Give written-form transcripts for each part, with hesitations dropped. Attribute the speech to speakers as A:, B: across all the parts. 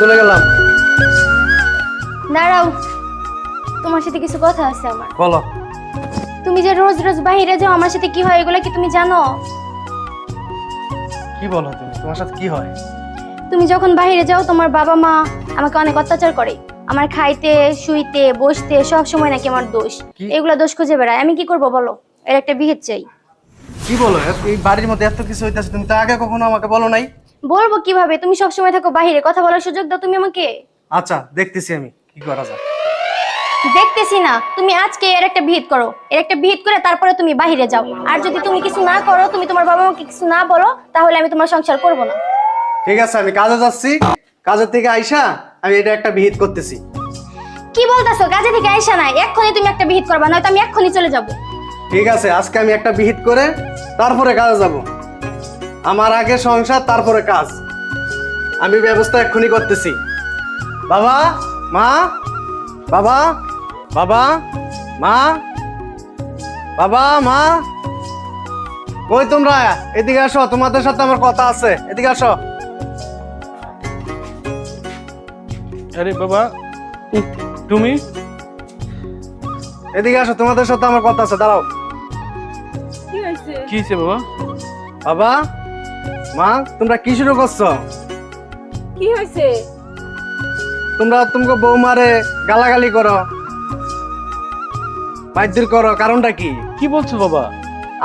A: চলে গেলাম।
B: দাঁড়াও, তোমার সাথে কিছু কথা আছে আমার।
A: বলো।
B: তুমি যে রোজ রোজ বাইরে যাও, আমার সাথে কি হয় এগুলো কি তুমি জানো?
A: কি বলো তুমি? তোমার সাথে কি হয়?
B: তুমি যখন বাইরে যাও তোমার বাবা মা আমাকে অনেক অত্যাচার করে। আমার খাইতে শুইতে বসতে সব সময় নাকি আমার দোষ।
A: কি?
B: এগুলা দোষ খুঁজে বেড়ায়, আমি কি করব বলো? এর একটা বিহিত চাই।
A: কি বলো? এই বাড়ির মধ্যে এত কিছু হইতাছে, তুমি তো আগে কখনো আমাকে বলো নাই।
B: বলবো কিভাবে? তুমি সব সময় থাকো বাইরে, কথা বলার সুযোগ দাও তুমি আমাকে।
A: আচ্ছা, দেখতেছি আমি কি করা যায়।
B: দেখতেছি না, তুমি আজকে এর একটা বিহিত করো, এর একটা বিহিত করে তারপরে তুমি বাইরে যাও। আর যদি তুমি কিছু না করো, তুমি তোমার বাবা মাকে কিছু না বলো, তাহলে আমি তোমার সংসার করব না।
A: ঠিক আছে, আমি কাজে যাচ্ছি। কাজের থেকে আইসা আমি এটা একটা বিহিত করতেছি।
B: কি বলতেছো? কাজে থেকে আইসা নাই, এক্ষুনি তুমি একটা বিহিত করবা, নয়তো আমি এক্ষুনি চলে যাব।
A: ঠিক আছে, আজকে আমি একটা বিহিত করে তারপরে কাজে যাব। আমার আগে সংসার, তারপরে কাজ। আমি ব্যবস্থা এক্ষুনি করতেছি। বাবা, মা, বাবা, বাবা, মা, বাবা, মা, কই তোমরা? এদিকে আসো, তোমাদের সাথে আমার কথা আছে। এদিকে আসো।
C: আরে বাবা, তুমি
A: এদিকে আসো, তোমাদের সাথে আমার কথা আছে। দাঁড়াও।
D: কি হয়েছে?
C: কি হয়েছে বাবা?
A: বাবা, মা, তোমরা কি শুরু করছো?
D: কি হয়েছে?
A: তোমরা তোমাকে বৌমারে গালাগালি করো, মাইরধর করো, কারণটা কি?
C: কি বলছো বাবা?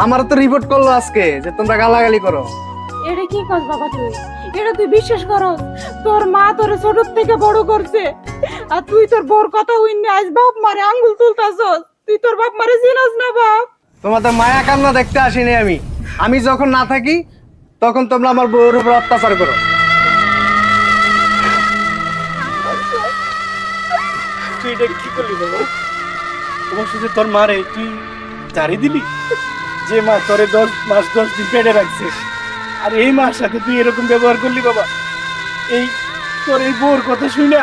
A: আমার তো রিপোর্ট করলো আজকে যে তোমরা গালাগালি করো।
D: এটা কি কাজ বাবা তুই? এটা তুই বিশ্বাস করস? তোর মা তোর ছোট থেকে বড় করছে, আর তুই তোর বউর কথা হইনি আজ বাপ মারে আঙ্গুল তুলতাছস। তুই তোর বাপ মারে চিনাস না বাপ?
A: তোমাদের মায়া কান্না দেখতে আসিনি আমি। আমি যখন না থাকি তখন তোমরা আমার বউর উপর অত্যাচার করো।
C: তুই এটা কি করলি বাবা? তোমার সাথে তোর মারে তুই জারি দিলি? যে মা তোরে 10 মাস 10 দিন পেটে রাখছে, আর এই মার সাথে তুই এরকম ব্যবহার করলি বাবা? এই তোর এই বউর কথা শুই না,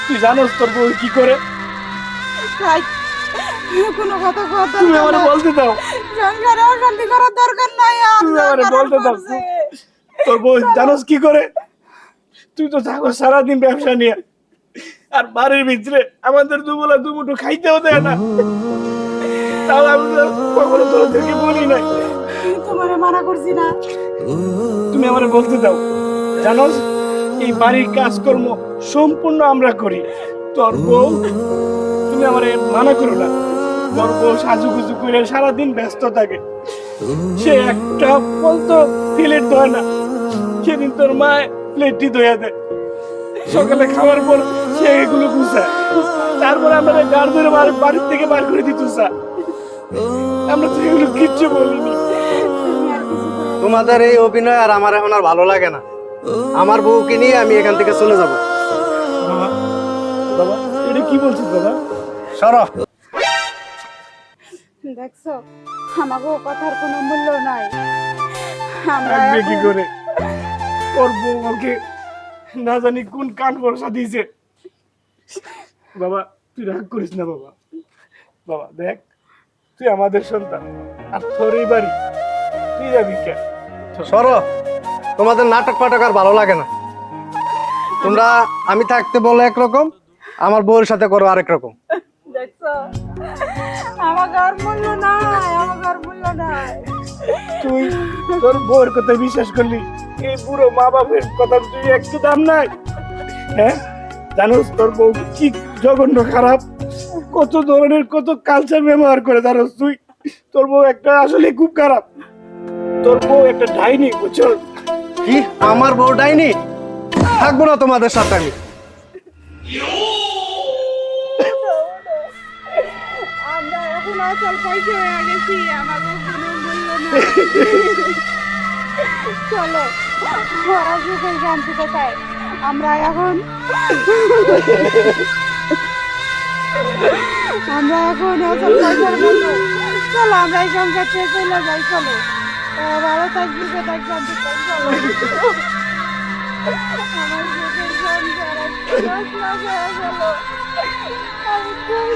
C: তুই জানোস তোর বউ কি করে?
D: তাই কোনো কথা কথা
C: তুমি আমারে বলতে দাও,
D: সংসারে অশান্তি করার দরকার নাই।
C: তুমি আমারে বলতে দাও। তোর বউ জানোস কি করে? তুই তো থাকো সারাদিন ব্যবসা নিয়ে, আর বাড়ির ভিতরে আমাদের দুবেলা দুমুঠো খাইতেও দেয় না। তাও আমি তো কখনো তোদেরকে বলি নাই।
D: তোমারে মানা করছি না?
C: তুমি আমারে বলতে দাও। জানোস এই বাড়ির কাজকর্ম সম্পূর্ণ আমরা করি। তোর বউ, তুমি আমারে মানা করো না। তোর বউ সাজুগুজু করে সারাদিন ব্যস্ত থাকে, সে একটা বলতো প্লেট ধোয় না। সেদিন তোর মা প্লেটটি ধোয়া দেয়, সকালে খাওয়ার পর সে এগুলো গুছায়, তারপর আমরা গাড় ধরে বাড়ির থেকে বার করে দিত। আমরা তো এগুলো কিচ্ছু বলিনি।
A: তোমাদের এই অভিনয় আর আমার এখন আর ভালো লাগে না। আমার বউকে নিয়ে আমি এখান থেকে চলে যাব।
C: বাবা, বাবা, এটা কি বলছিস বাবা?
A: সরো।
D: দেখছো, আমাকে কথার কোনো মূল্য নাই। আমরা
C: থাকবে কি
D: এখন-
C: করে? ওর বউ ওকে না জানি কোন কান ভরসা দিয়েছে। বাবা, তুই রাগ করিস না বাবা। বাবা দেখ, তুই আমাদের সন্তান, আর তোর এই বাড়ি, তুই যাবি কে?
A: সরো। তোমাদের নাটক ফাটক আর ভালো লাগে না। তোমরা আমি থাকতে বলো একরকম, আমার বউয়ের সাথে করো আরেক রকম।
D: দেখছো, আমাকে আর মূল্য নাই, আমাকে আর মূল্য নাই।
C: তুই তোর বউয়ের কথা বিশ্বাস করলি, এই বুড়ো মা বাপের কথা তুই একটু দাম নাই? হ্যাঁ, জানোস তোর বউ কি জঘন্য খারাপ, কত ধরনের কত কালচার ব্যবহার করে জানোস তুই? তোর বউ একটা আসলে খুব খারাপ। তোর বউ একটা ডাইনি, বুঝছো?
A: কি আমার বউ ডাইনি? থাকবো না তোমাদের সাথে আমি।
D: আমরা এখন আসল পয়সা হয়ে গেছি, আমাকে কোনো মূল্য নাই। চলো, ওরা সুখে শান্তিতে চায়, আমরা এখন আসল পয়সার মতো। চলো আমরা এই সংসার থেকে চলে যাই। চলো, ভালো থাকবি, সেটা শান্তি পাই। চলো, আমার সুখের সংসার আজকে 10 মাস হয়ে গেল। আমি খুব